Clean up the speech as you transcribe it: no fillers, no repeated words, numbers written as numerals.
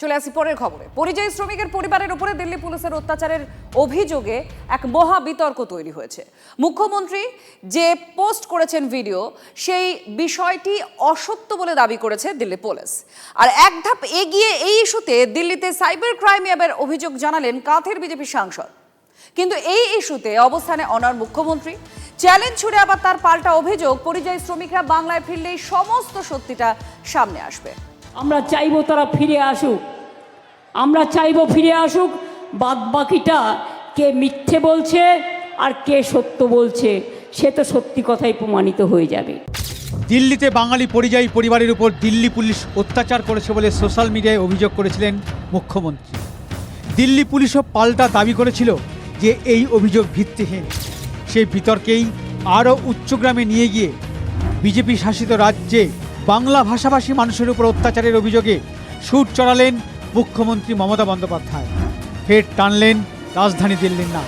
চলে আসি পরের খবরে। পরিযায়ী শ্রমিকের পরিবারের উপরে দিল্লি পুলিশের অত্যাচারের অভিযোগে এক মহা বিতর্ক তৈরি হয়েছে। মুখ্যমন্ত্রী যে পোস্ট করেছেন ভিডিও, সেই বিষয়টি অসত্য বলে দাবি করেছে দিল্লি পুলিশ। আর এক ধাপ এগিয়ে এই ইস্যুতে দিল্লিতে সাইবার ক্রাইম ল্যাবের অভিযোগ জানালেন কাঁথের বিজেপি সাংসদ। কিন্তু এই ইস্যুতে অবস্থানে অনড় মুখ্যমন্ত্রী। চ্যালেঞ্জ ছুড়ে আবার তার পাল্টা অভিযোগ, পরিযায়ী শ্রমিকরা বাংলায় ফিরলেই সমস্ত সত্যিটা সামনে আসবে। আমরা চাইবো তারা ফিরে আসুক, আমরা চাইবো ফিরে আসুক। বাদ বাকিটা কে মিথ্যে বলছে আর কে সত্য বলছে সে তো সত্যি কথাই প্রমাণিত হয়ে যাবে। দিল্লিতে বাঙালি পরিযায়ী পরিবারের উপর দিল্লি পুলিশ অত্যাচার করেছে বলে সোশ্যাল মিডিয়ায় অভিযোগ করেছিলেন মুখ্যমন্ত্রী। দিল্লি পুলিশও পাল্টা দাবি করেছিল যে এই অভিযোগ ভিত্তিহীন। সেই বিতর্কেই আরও উচ্চগ্রামে নিয়ে গিয়ে বিজেপি শাসিত রাজ্যে বাংলা ভাষাভাষী মানুষের উপর অত্যাচারের অভিযোগে সুর চড়ালেন মুখ্যমন্ত্রী মমতা বন্দ্যোপাধ্যায়। ফের টানলেন রাজধানী দিল্লির নাম।